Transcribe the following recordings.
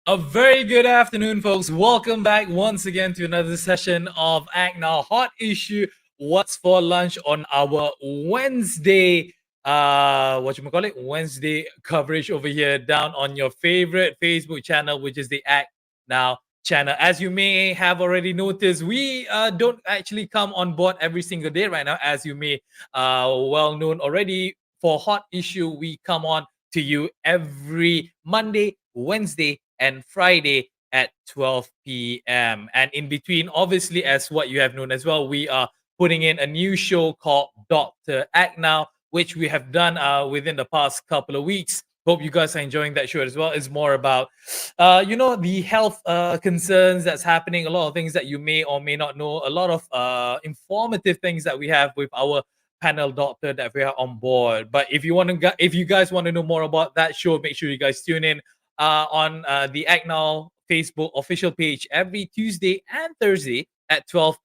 A very good afternoon, folks. Welcome back once again to another session of ACTnow Hot Issue. What's for lunch on our Wednesday? Wednesday coverage over here down on your favorite Facebook channel, which is the ACTnow channel. As you may have already noticed, we don't actually come on board every single day right now, as you may well known already. For Hot Issue, we come on to you every Monday, Wednesday, and Friday at 12 p.m. And in between, obviously, as what you have known as well, we are putting in a new show called Dr. Act Now, which we have done within the past couple of weeks. Hope you guys are enjoying that show as well. It's more about, the health concerns that's happening, a lot of things that you may or may not know, a lot of informative things that we have with our panel doctor that we are on board. But if you guys want to know more about that show, make sure you guys tune in on the ACTnow Facebook official page every Tuesday and Thursday at 12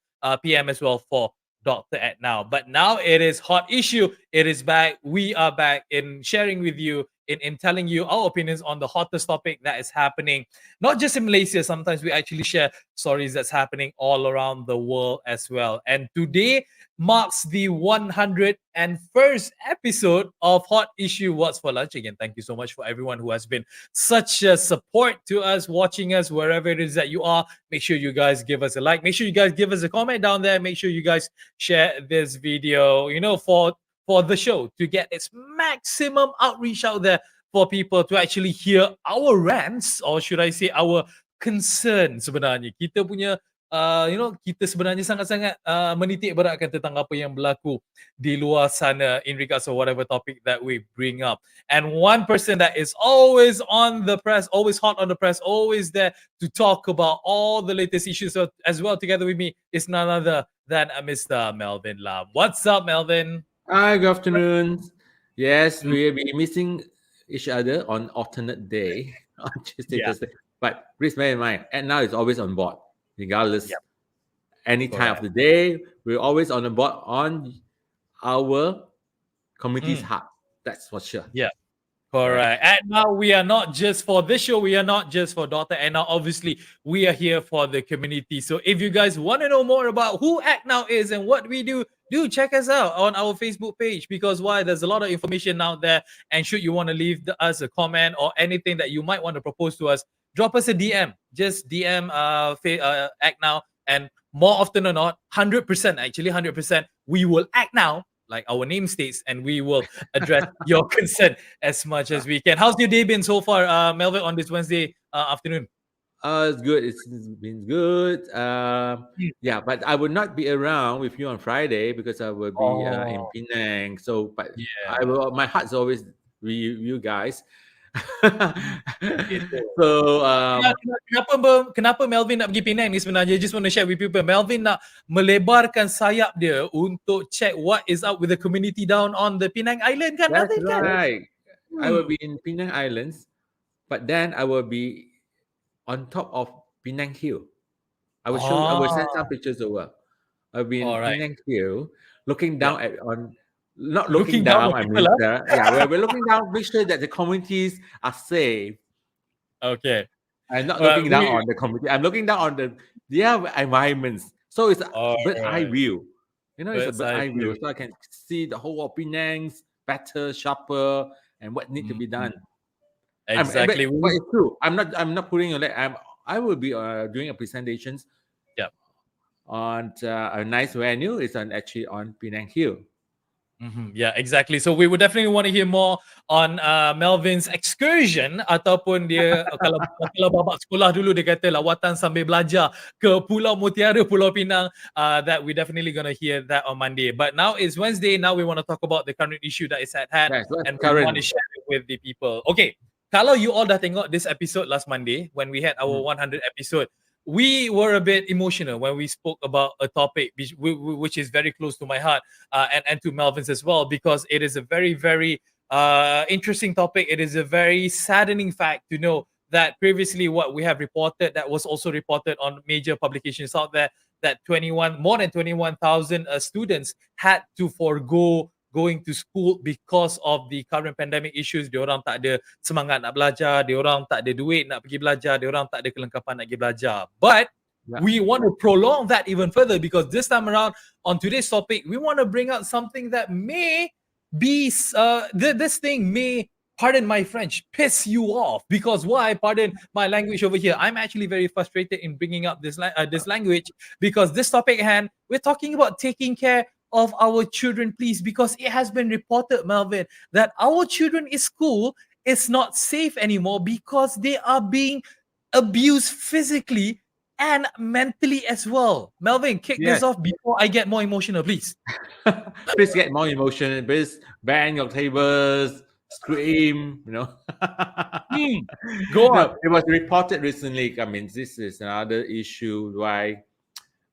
p.m. as well for Dr. ACTnow. But now it is Hot Issue. It is back. We are back in sharing with you, in telling you our opinions on the hottest topic that is happening, not just in Malaysia. Sometimes we actually share stories that's happening all around the world as well. And today marks the 101st episode of Hot Issue What's for Lunch. Again, thank you so much for everyone who has been such a support to us, watching us wherever it is that you are. Make sure you guys give us a like. Make sure you guys give us a comment down there. Make sure you guys share this video, for the show to get its maximum outreach out there for people to actually hear our rants, or should I say our concern sebenarnya. Kita punya kita sebenarnya sangat-sangat menitik beratkan tentang apa yang berlaku di luar sana in regards to whatever topic that we bring up. And one person that is always on the press, always hot on the press, always there to talk about all the latest issues as well together with me is none other than Mr. Melvin Lam. What's up, Melvin? Hi, good afternoon. Yes, we'll be missing each other on alternate day on Tuesday, Thursday. But please bear in mind, ACTnow is always on board, regardless. Any time of the day, we're always on the board on our community's heart. That's for sure. Yeah. Correct. And now we are not just for this show, we are not just for Dr. Now obviously, we are here for the community. So if you guys want to know more about who ACTnow is and what we do check us out on our Facebook page, because why? There's a lot of information out there. And should you want to leave us a comment or anything that you might want to propose to us, drop us a DM. Just DM ACTnow, and more often or not, 100%, actually 100%, we will act now like our name states, and we will address your concern as much as we can. How's your day been so far, Melvin, on this Wednesday afternoon? It's good. It's been good. Yeah, but I will not be around with you on Friday because I will be in Penang. So, but I will. My heart's always with you guys. So, kenapa Melvin nak pergi Penang ni sebenarnya? Just want to share with people. Melvin nak melebarkan sayap dia untuk check what is up with the community down on the Penang Island, kan? That's right. I will be in Penang Islands, but then I will be on top of Penang Hill. I will show. I will send some pictures over. I'll be in Penang Hill, looking down not looking down. I mean, we're looking down. Make sure that the communities are safe. Okay. I'm not looking down on the community. I'm looking down on their environments. So it's a bird's eye view. It's a bird's eye view. So I can see the whole of Penang's better, sharper, and what needs to be done. Exactly. But it's true. I'm not putting on that. I will be doing a presentations. Yeah. On a nice venue. It's actually on Penang Hill. Yeah, exactly. So we would definitely want to hear more on Melvin's excursion, ataupun dia kalau babak sekolah dulu dia kata lawatan sambil belajar ke Pulau Mutiara, Pulau Pinang. That we definitely gonna hear that on Monday. But now it's Wednesday. Now we want to talk about the current issue that is at hand, and we want to share it with the people. Okay, kalau you all dah tengok this episode last Monday when we had our 100 episode, we were a bit emotional when we spoke about a topic which is very close to my heart and to Melvin's as well, because it is a very, very interesting topic. It is a very saddening fact to know that previously what we have reported, that was also reported on major publications out there, that more than 21,000 students had to forego going to school because of the current pandemic issues. Diorang tak ada semangat nak belajar, diorang tak ada duit nak pergi belajar, diorang tak ada kelengkapan nak pergi belajar. But we want to prolong that even further, because this time around on today's topic, we want to bring out something that may be this thing may, pardon my French, piss you off. Because why? Pardon my language over here. I'm actually very frustrated in bringing up this language, because this topic at hand, we're talking about taking care of our children, please, because it has been reported, Melvin, that our children in school is not safe anymore because they are being abused physically and mentally as well. Melvin, kick this off before I get more emotional, please. Please get more emotional. Please bang your tables, scream, Go on. No, it was reported recently. I mean, this is another issue why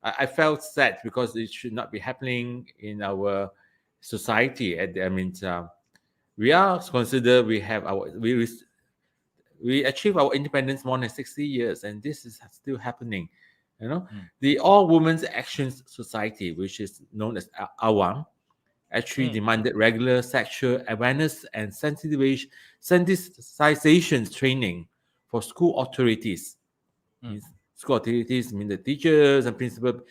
I felt sad, because it should not be happening in our society. We are considered, we achieved our independence more than 60 years, and this is still happening. The All Women's Actions Society, which is known as AWAM, actually demanded regular sexual awareness and sensitization training for school authorities. School authorities mean the teachers and principals,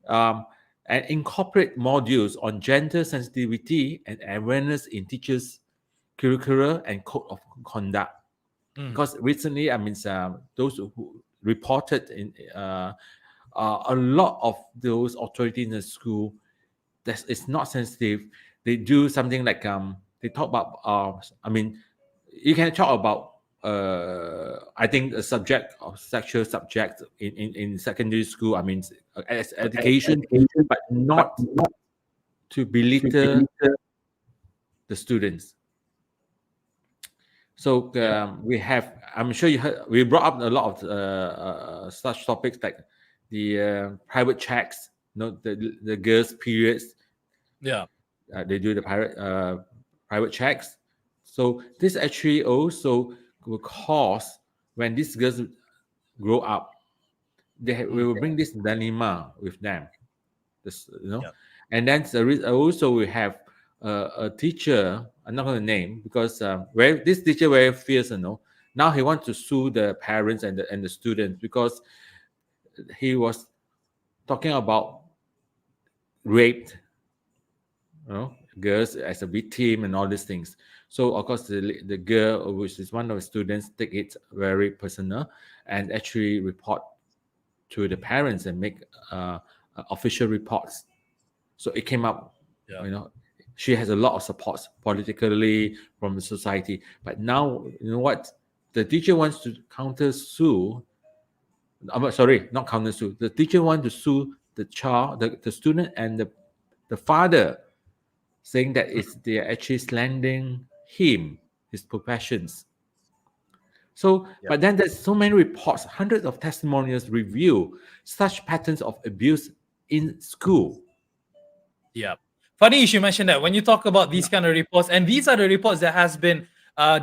and incorporate modules on gender sensitivity and awareness in teachers' curricula and code of conduct. Because recently, those who reported in a lot of those authorities in the school that is not sensitive. They do something like they talk about you can talk about I think a subject of sexual subject in secondary school. As education, but not to belittle the students. So I'm sure you heard, we brought up a lot of such topics like the private checks, the girls' periods. They do the private checks. So this actually also will cause, when these girls grow up, we will bring this dilemma with them. And then also we have a teacher, I'm not going to name, because this teacher very fierce, now he wants to sue the parents and the students, because he was talking about raped girls as a victim and all these things. So of course the girl, which is one of the students, take it very personal and actually report to the parents and make official reports. So it came up, she has a lot of support politically from the society. But now, what? The teacher wants to counter sue. Sorry, not counter sue. The teacher wants to sue the child, the student, and the father, saying that they are actually slandering him, his professions. So, but then there's so many reports, hundreds of testimonials reveal such patterns of abuse in school. Funny you should mention that when you talk about these kind of reports, and these are the reports that has been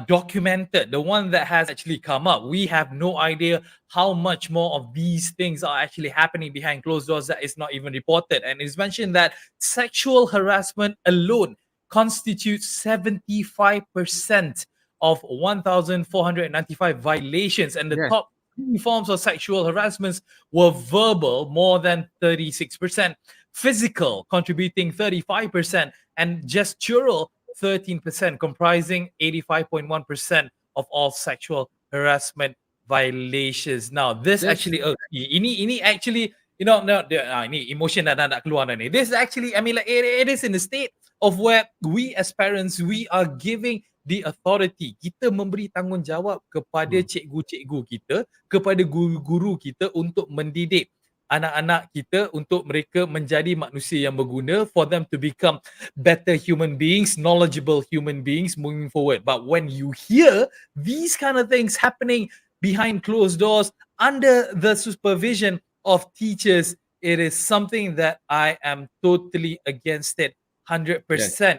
documented, the one that has actually come up. We have no idea how much more of these things are actually happening behind closed doors that is not even reported. And it's mentioned that sexual harassment alone constitutes 75% of 1,495 violations, and the top 3 forms of sexual harassments were verbal, more than 36%, physical contributing 35%, and gestural 13%, comprising 85.1% of all sexual harassment violations. Now, this actually ini actually, ini emotion dah nak keluar dah ni. This actually, it is in the state of where we as parents, we are giving the authority. Kita memberi tanggungjawab kepada cikgu-cikgu kita, kepada guru-guru kita untuk mendidik anak-anak kita untuk mereka menjadi manusia yang berguna, for them to become better human beings, knowledgeable human beings moving forward. But when you hear these kind of things happening behind closed doors under the supervision of teachers, it is something that I am totally against it, 100%.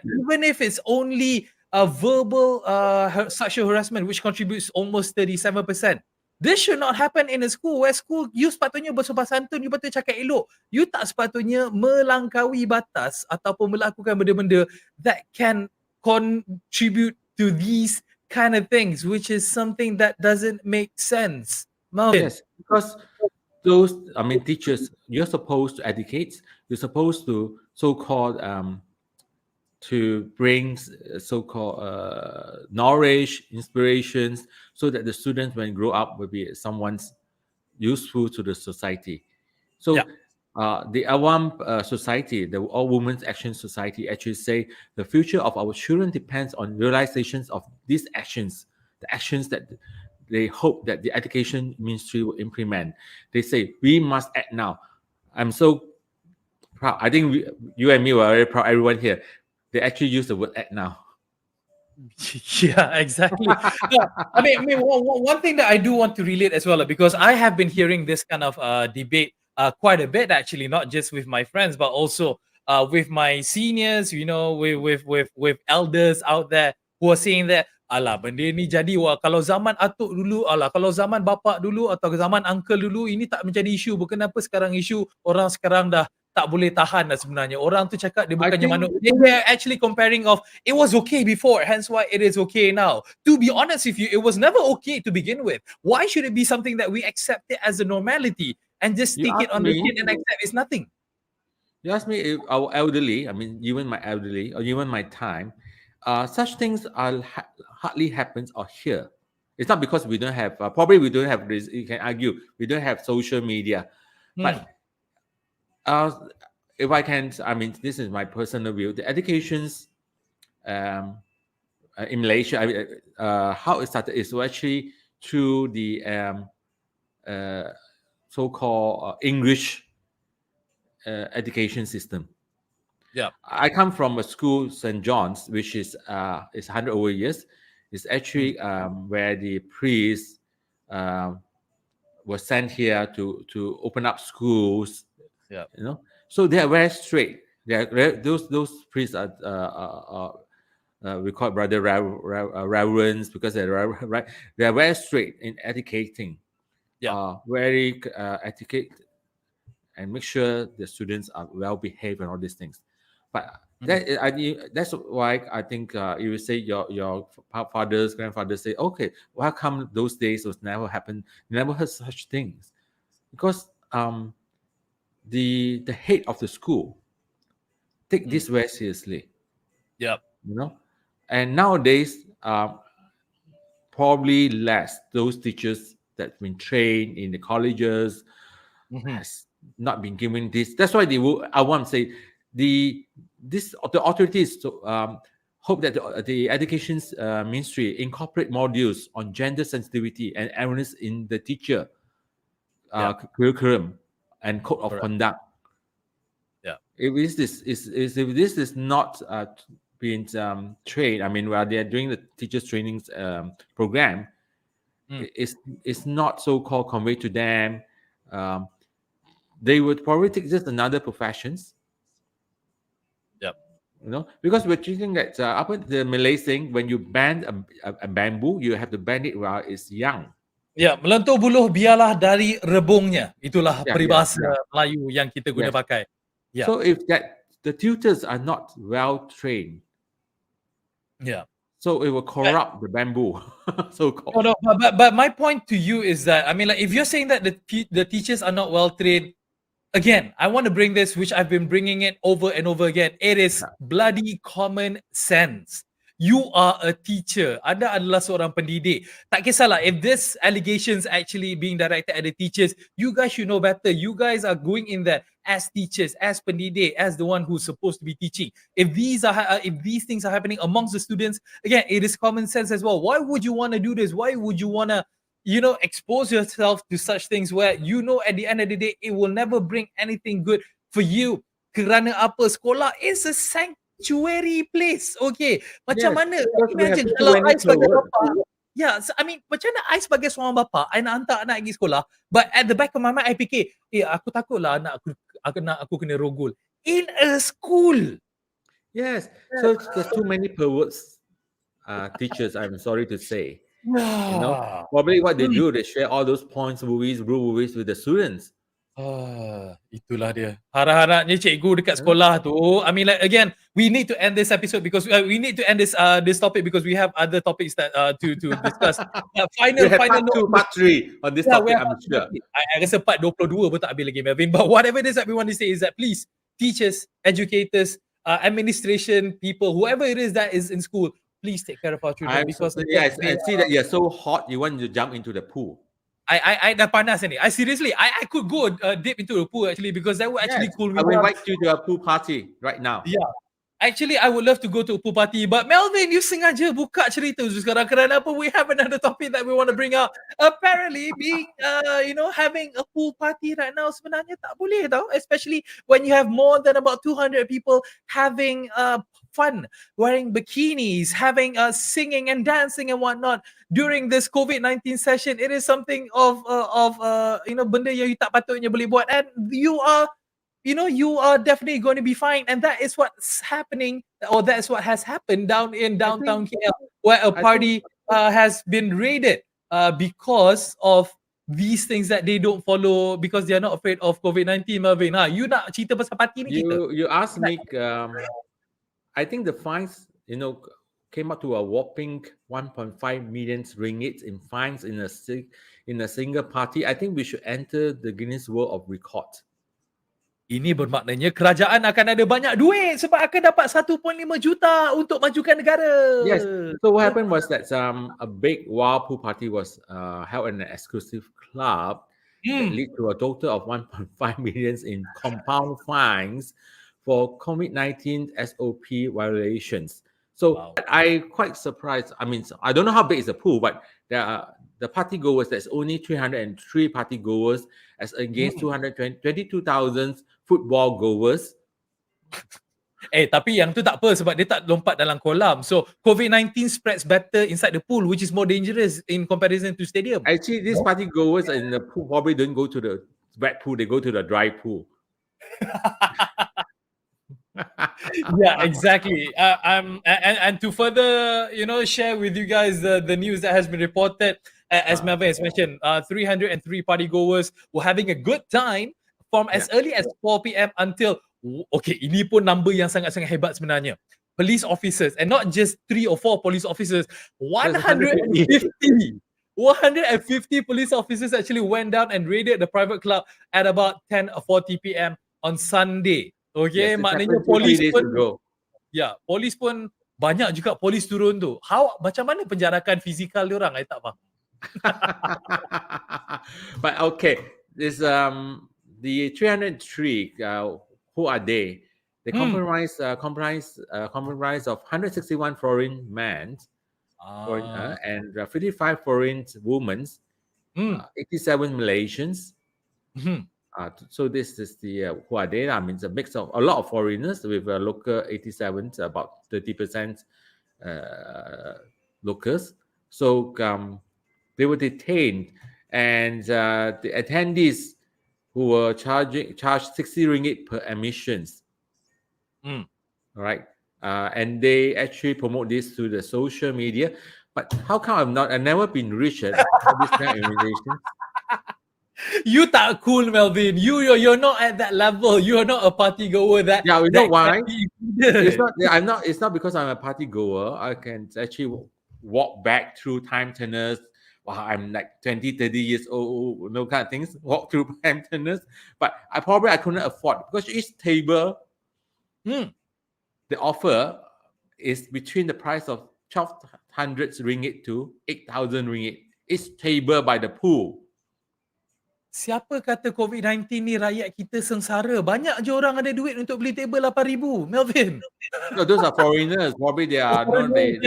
Even if it's only a verbal sexual harassment, which contributes almost 37%. This should not happen in a school where school you sepatutnya bersopan santun, you patut cakap elok. You tak sepatutnya melangkaui batas ataupun melakukan benda-benda that can contribute to these kind of things, which is something that doesn't make sense. Melvin. Yes, because those, teachers, you're supposed to educate, you're supposed to so-called to bring so-called knowledge, inspirations, so that the students, when grow up, will be someone's useful to the society. So the Awam Society, the All Women's Action Society, actually say the future of our children depends on realizations of these actions, the actions that they hope that the education ministry will implement. They say we must act now. I'm so proud. I think you and me were very proud. Everyone here, they actually use the word act now. Yeah, exactly. No, one thing that I do want to relate as well, because I have been hearing this kind of debate quite a bit, actually, not just with my friends, but also with my seniors, with elders out there who are saying that, alah, benda ni jadi, kalau zaman atuk dulu, kalau zaman bapak dulu atau zaman uncle dulu, ini tak menjadi isu. Kenapa sekarang isu? Orang sekarang dah tak boleh tahan lah sebenarnya. Orang tu cakap dia bukannya manusia. They're actually comparing of it was okay before, hence why it is okay now. To be honest with you, it was never okay to begin with. Why should it be something that we accept it as a normality and just stick it on the chin and accept it's nothing? You ask me if our elderly, even my elderly or even my time, such things are hardly happens or here. It's not because we don't have, probably we don't have this, you can argue, we don't have social media. But if I can, this is my personal view. The educations in Malaysia, how it started is actually through the so-called English education system. Yeah, I come from a school, St. John's, which is 100 over years. It's actually where the priests were sent here to open up schools. Yeah, so they are very straight. Those priests are we call it brother reverends, because they're right. They are very straight in educating. Very educate and make sure the students are well behaved and all these things. But that's why I think you would say your fathers, grandfathers say, okay, how come those days was never happened? Never heard such things, because the head of the school take this very seriously. Yeah, and nowadays probably less those teachers that's been trained in the colleges has not been given this. That's why I want to say the authorities hope that the education ministry incorporate modules on gender sensitivity and awareness in the teacher curriculum and code of conduct. If this is not being trained, while they are doing the teachers trainings program, it's not so-called conveyed to them. They would probably take just another professions. Because we're thinking that up in the Malay saying, when you bend a bamboo, you have to bend it while it's young. Melentur buluh biarlah dari rebungnya. Itulah peribahasa Melayu yang kita guna pakai. So if the tutors are not well trained, so it will corrupt the bamboo. But my point to you is that, if you're saying that the teachers are not well trained, again, I want to bring this, which I've been bringing it over and over again. It is bloody common sense. You are a teacher. Anda adalah seorang pendidik. Tak kisahlah if this allegations actually being directed at the teachers, you guys should know better. You guys are going in there as teachers, as pendidik, as the one who's supposed to be teaching. If these things are happening amongst the students, again, it is common sense as well. Why would you want to do this? Why would you want to expose yourself to such things where at the end of the day, it will never bring anything good for you? Kerana apa? Sekolah is a sanctuary place. Okay. Macam mana? Imagine kalau I sebagai bapa, macam mana I sebagai seorang bapa, I nak hantar anak pergi sekolah, but at the back of my mind, I fikir, aku takutlah anak aku kena rogol. In a school. Yes. So there's too many perverts teachers, I'm sorry to say. You know, probably what they do, they share all those points movies, blue movies with the students. Itulah dia. Harap-harapnya cikgu dekat sekolah tu, I mean, like, again, we need to end this episode because we need to end this topic because we have other topics that to discuss. We have Final part 2, note. part 3 on this topic, I'm sure. I rasa part 22 pun tak habis lagi, Melvin. But whatever it is that we want to say is that please, teachers, educators, administration, people, whoever it is that is in school, please take care of our children. I see that you're so hot, you want to jump into the pool. I dah panas ni. I could go dip into the pool actually because that would actually cool me down. I will down. invite you to a pool party right now. Yeah. Actually, I would love to go to a pool party, but Melvin, you sengaja buka cerita tu sekarang. Kenapa we have another topic that we want to bring up? Apparently, being, having a pool party right now sebenarnya tak boleh tau. Especially when you have more than about 200 people having fun, wearing bikinis, having singing and dancing and whatnot during this COVID-19 session. It is something of benda yang you tak patutnya boleh buat, and you are definitely going to be fine. And that is what's happening, or that's what has happened down in downtown KL, where a party has been raided because of these things that they don't follow because they are not afraid of COVID-19, Melvin. You nak cerita pasal party ni kita? You asked me, I think the fines, came up to a whopping 1.5 million ringgit in fines in a single party. I think we should enter the Guinness World of Record. Ini bermaknanya kerajaan akan ada banyak duit sebab akan dapat 1.5 juta untuk majukan negara. Yes. So what happened was that a big wild pool party was held in an exclusive club that led to a total of 1.5 million in compound fines for COVID-19 SOP violations. So I quite surprised. I mean, I don't know how big is the pool, but the party goers, there's only 303 party goers as against 22,000 football goers. Tapi yang tu tak apa sebab dia tak lompat dalam kolam. So COVID-19 spreads better inside the pool, which is more dangerous in comparison to stadium. Actually, these party goers in the pool probably don't go to the wet pool, they go to the dry pool. Yeah, exactly. And to further, share with you guys the news that has been reported, as Melvin has mentioned, 303 party goers were having a good time from as early as 4 p.m. until, ini pun number yang sangat-sangat hebat sebenarnya. Police officers, and not just 3 or 4 police officers, 150 police officers actually went down and raided the private club at about 10:40 p.m. on Sunday. Okay, maknanya polis pun, polis pun banyak juga polis turun tu. Macam mana penjarakan fizikal diorang? I tak faham. But okay, this the 303 who are they? They comprise of 161 foreign men, and 55 foreign women, 87 Malaysians. So this is the who are they? I mean, it's a mix of a lot of foreigners with local 87, about 30% locals. So they were detained, and the attendees who were charged 60 ringgit per admissions. Right, and they actually promote this to the social media. But how come I've never been reached at this kind of organization? You tak cool, Melvin. You're not at that level. You are not a party goer. You know why? It's not because I'm a party goer. I can actually walk back through time turners. Wow, I'm like 20, 30 years old, no kind of things. Walk through time turners, but I couldn't afford, because each table, the offer is between the price of 1,200 ringgit to 8,000 ringgit. Each table by the pool. Siapa kata COVID-19 ni rakyat kita sengsara? Banyak je orang ada duit untuk beli table 8,000, Melvin. No, those are foreigners. Probably they are they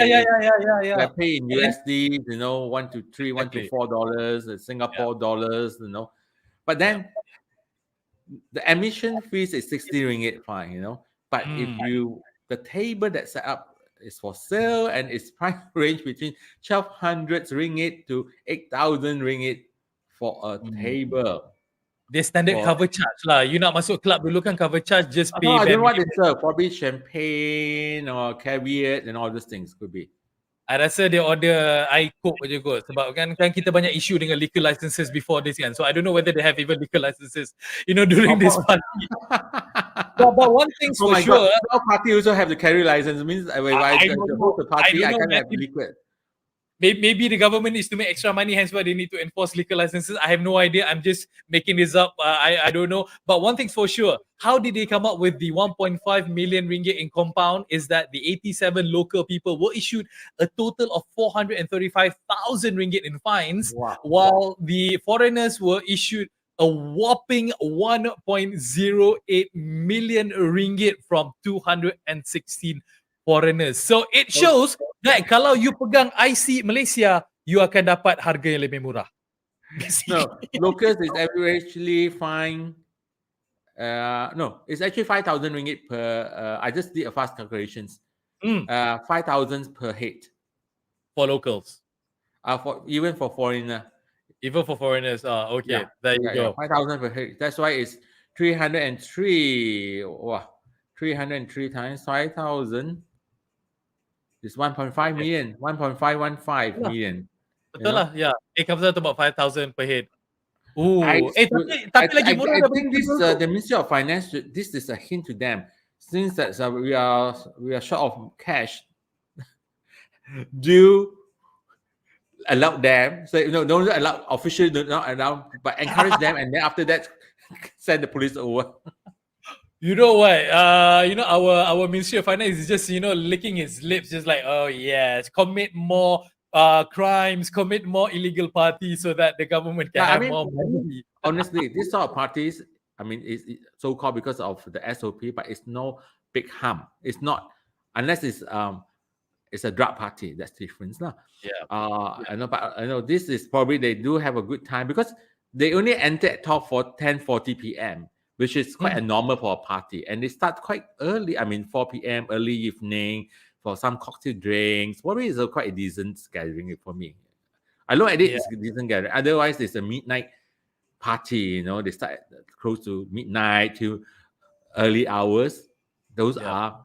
pay in USD, $1 to $3, $1 to $4, Singapore dollars, But then the admission fees is 60 ringgit fine, But if the table that's set up is for sale and its price range between 1,200 ringgit to 8,000 ringgit for a table. Dia standard cover charge lah. You nak masuk club dulu kan cover charge, just pay. I don't know what they serve. Probably champagne or caviar and all those things could be. I rasa dia order air coke je kot. Sebab kan kita banyak issue dengan liquor licenses before this kan. So I don't know whether they have even liquor licenses, during this party. But one thing's Oh for my sure. God! Our party also have the carry license. Means if I don't know. host a party, I don't know, can't man. have liquid. Maybe the government needs to make extra money, hence why they need to enforce liquor licenses. I have no idea. I'm just making this up. I don't know. But one thing's for sure. How did they come up with the 1.5 million ringgit in compound? Is that the 87 local people were issued a total of 435,000 ringgit in fines, Wow. while the foreigners were issued a whopping 1.08 million ringgit from 216 foreigners. So it shows that kalau you pegang IC Malaysia, you akan dapat harga yang lebih murah. No, locals is actually fine. No, it's actually 5,000 ringgit per. I just did a fast calculations. 5,000 per head. For locals. Even for foreigner. Even for foreigners. Okay. Yeah. There you go. 5,000 per head. That's why it's 303. Wow. 303 times 5,000 is 1.5 million. 1.515 million. Betul lah. Yeah. It comes out to about 5,000 per head. I lagi murah think this the Ministry of Finance. This is a hint to them, since that we are short of cash. Do allow them, so don't allow officially, do not allow, but encourage them, and then after that, send the police over. You know what? Our Ministry of Finance is just licking his lips, just like, oh yes, commit more crimes, commit more illegal parties, so that the government can have more money. Honestly, this sort of parties, it's so called because of the SOP, but it's no big harm. It's not, unless it's a drug party. That's different, lah. Yeah. I know, but I know this is probably they do have a good time because they only enter at top for 10:40 p.m. which is quite a normal for a party, and they start quite early. 4 p.m. early evening for some cocktail drinks. Probably is quite a decent gathering for me. I look at it, it's a decent gathering. Otherwise, it's a midnight party. They start close to midnight to early hours. Those are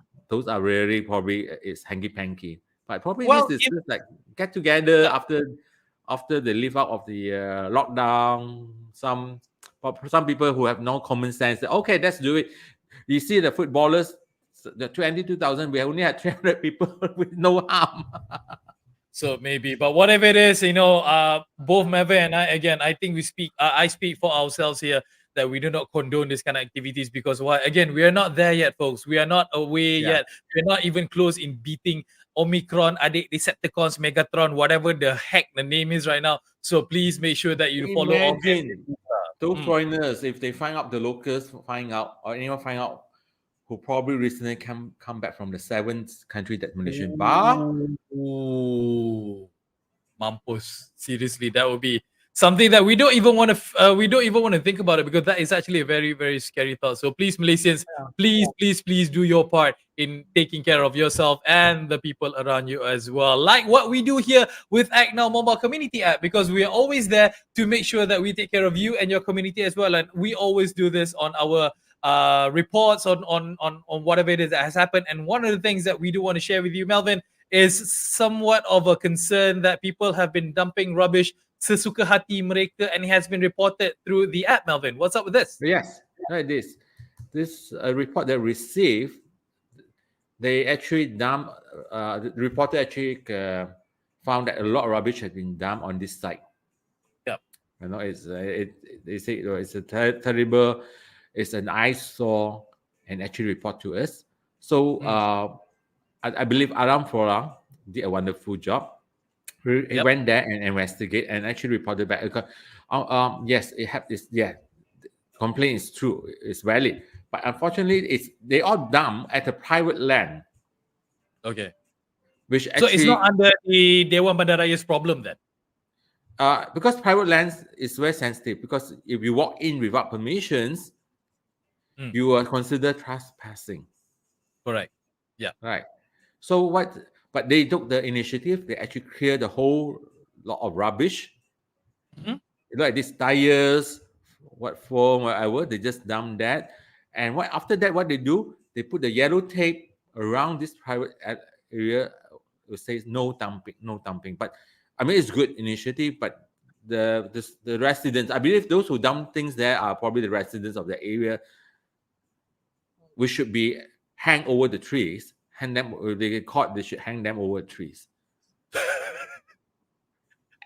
really probably it's hanky panky. But probably this is just like get together after they live out of the lockdown. Some people who have no common sense say, okay, let's do it. You see the footballers, the 22,000, we only had 300 people with no harm. So maybe, but whatever it is, both Melvin and I, again, I think I speak for ourselves here that we do not condone this kind of activities, because again, we are not there yet, folks. We are not away yet. We're not even close in beating Omicron, Adik Decepticons, Megatron, whatever the heck the name is right now. So please make sure that you follow all those foreigners, if they find out, the locals find out, or anyone find out, who probably recently come back from the 7th country that Malaysian bar. Ooh, mampus. Seriously, that would be something that we don't even want to think about it, because that is actually a very, very scary thought. So please, Malaysians, please do your part in taking care of yourself and the people around you as well. Like what we do here with ACTnow mobile community app, because we are always there to make sure that we take care of you and your community as well. And we always do this on our reports on whatever it is that has happened. And one of the things that we do want to share with you, Melvin, is somewhat of a concern that people have been dumping rubbish sesuka hati mereka, and it has been reported through the app. Melvin, what's up with this? Yes, right. This report that received, they actually dumped. The reporter actually found that a lot of rubbish has been dumped on this site. Yeah, they say it's a terrible. It's an eyesore, and actually report to us. So I believe Aram Forang did a wonderful job. He went there and investigate and actually reported back. Yes, it had this. Yeah, complaint is true. It's valid, but unfortunately, they all dumped at a private land. Okay. Which so it's not under the Dewan Bandaraya's problem then. Because private lands is very sensitive. Because if you walk in without permissions, you are considered trespassing. Correct. Yeah. Right. So but they took the initiative. They actually cleared the whole lot of rubbish. Like these tires, foam, whatever. They just dump that. And after that, what they do, they put the yellow tape around this private area will say no dumping, no dumping. But I mean, it's good initiative, but the residents, I believe those who dump things there are probably the residents of the area. We should be hang over the trees, hang them. If they get caught, they should hang them over trees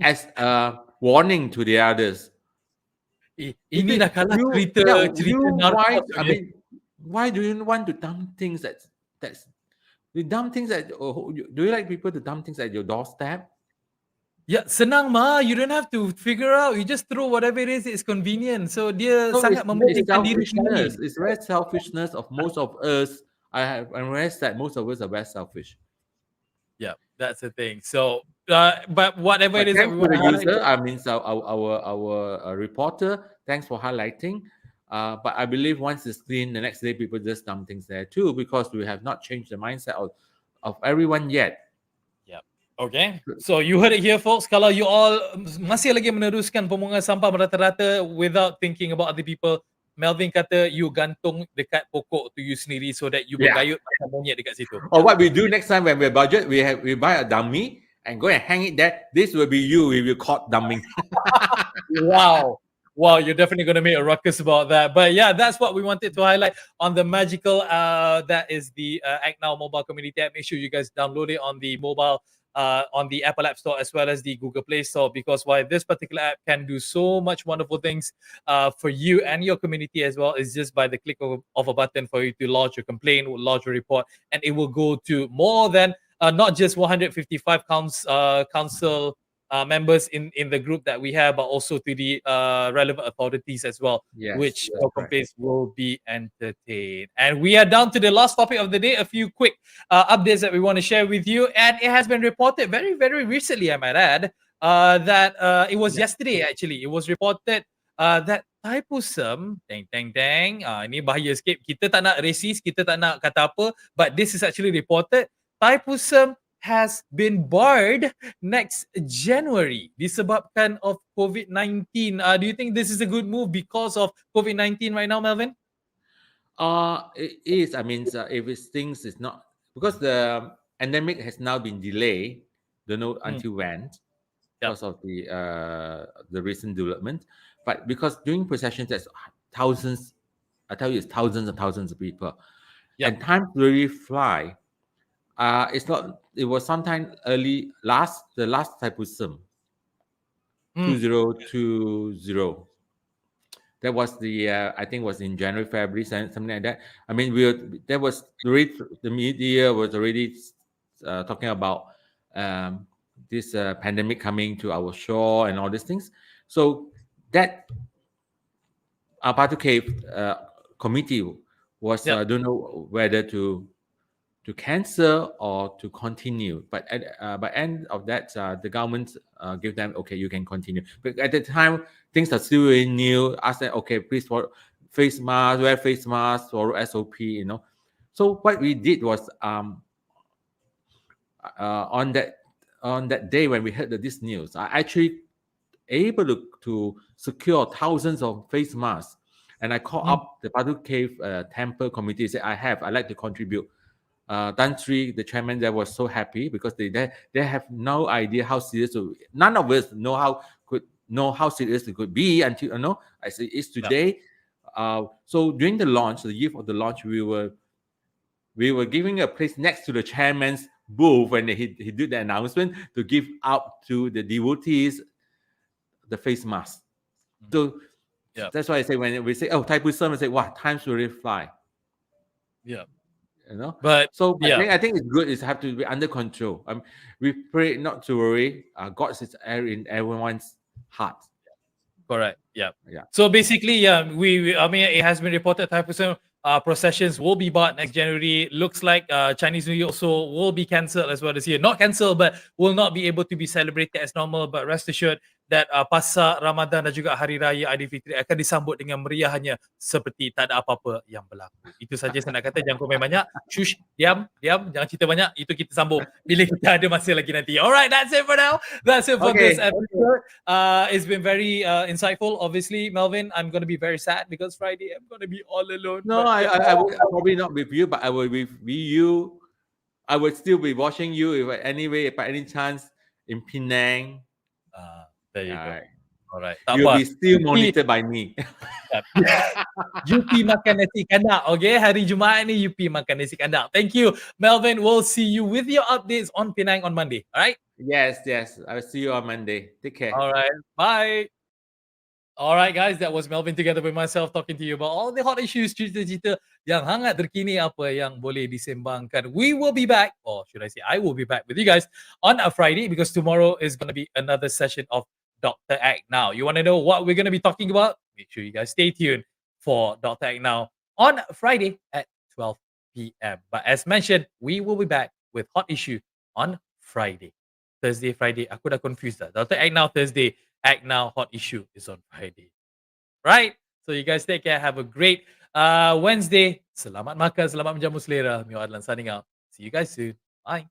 as a warning to the others. Ini dah kalah cerita why? narcos. I mean, why do you want to dump things that's you dump things at? Do you like people to dump things at your doorstep? Ya, senang mah. You don't have to figure out. You just throw whatever it is. It's convenient. So dia sangat mementingkan diri sendiri. It's very selfishness of most of us. I realized that most of us are very selfish. Yeah, that's the thing. So, but whatever it is that we want to user, I mean, our reporter, thanks for highlighting. But I believe once it's clean, the next day people just dump things there too, because we have not changed the mindset of everyone yet. Yeah. Okay. So you heard it here, folks. Kalau you all masih lagi meneruskan pembuangan sampah merata-rata without thinking about other people, Melvin kata you gantung dekat pokok tu you sendiri so that you bergayut macam monyet dekat situ. Or what we do next time when we budget, we buy a dummy and go and hang it there. This will be you if you caught dumping. Wow, you're definitely going to make a ruckus about that. But yeah, that's what we wanted to highlight on the magical, that is the ACTnow mobile community app. Make sure you guys download it on the mobile, on the Apple App Store as well as the Google Play Store, because why this particular app can do so much wonderful things for you and your community as well is just by the click of a button for you to lodge your complaint, lodge a report, and it will go to more than not just 155 council members in the group that we have, but also to the relevant authorities as well, which your complaints will be entertained. And we are down to the last topic of the day, a few quick updates that we want to share with you. And it has been reported very, very recently, I might add, that it was yesterday actually, it was reported that Thaipusam, ini bahaya sikit, kita tak nak racist, kita tak nak kata apa, but this is actually reported, Thaipusam has been barred next January disebabkan of COVID-19. Do you think this is a good move because of COVID-19 right now, Melvin? It is. I mean, if things is not, because the pandemic has now been delayed, don't know until when, because of the recent development. But because during processions, there's thousands, I tell you, it's thousands and thousands of people, and time really fly. It's not. It was sometime the last Thaipusam, 2020. That was the I think was in January, February, something like that. I mean, there was the media was already talking about this pandemic coming to our shore and all these things. So that Batu Cave committee was don't know whether to cancel or to continue, but by end of that, the government give them, okay, you can continue. But at the time, things are still very new. Ask them, okay, please wear face mask, or SOP, you know. So what we did was on that day when we heard this news, I actually able to secure thousands of face masks, and I called up the Batu Cave Temple committee. Said I'd like to contribute. Tan Sri, the chairman there, was so happy because they have no idea how serious. None of us know how serious it could be until I say it's today. So during the launch, the eve of the launch, we were giving a place next to the chairman's booth when he did the announcement to give out to the devotees the face mask. So that's why I say when we say Thaipusam, I say wow, times really fly. Yeah. But so I think it's good. It's have to be under control. We pray not to worry. God is in everyone's heart. Correct. Yeah. So basically, we I mean, it has been reported Thaipusam processions will be barred next January. Looks like Chinese New Year also will be cancelled as well this year. Not cancelled, but will not be able to be celebrated as normal. But rest assured that pasar Ramadan dan juga Hari Raya Aidilfitri akan disambut dengan meriahnya seperti tak ada apa-apa yang berlaku. Itu saja saya nak kata. Jangan komen banyak. Shush, diam. Jangan cerita banyak. Itu kita sambung bila kita ada masa lagi nanti. Alright, that's it for now. That's it for this episode. It's been very insightful. Obviously, Melvin, I'm going to be very sad because Friday I'm going to be all alone. No, I will probably not with you, but I will with you I would still be watching you if anyway, by any chance, in Penang. There you All go. right. Alright, You'll tak be still apa. monitored by me. You pergi makan nasi kandar, okay? Hari Jumaat ni you pergi makan nasi kandar. Thank you, Melvin. We'll see you with your updates on Penang on Monday. Alright? Yes. I'll see you on Monday. Take care. Alright. Bye. Alright guys, that was Melvin together with myself talking to you about all the hot issues, cerita-cerita yang hangat terkini, apa yang boleh disembangkan. We will be back, or should I say I will be back with you guys on a Friday, because tomorrow is going to be another session of Dr. Act Now. You want to know what we're going to be talking about? Make sure you guys stay tuned for Dr. Act Now on Friday at 12 p.m. But as mentioned, we will be back with Hot Issue on Friday. Thursday, Friday, aku dah confused dah. Dr. Act Now Thursday, Act Now Hot Issue is on Friday. Right? So you guys take care. Have a great Wednesday. Selamat makan, selamat menjamu selera. Mio Adlan signing out. See you guys soon. Bye.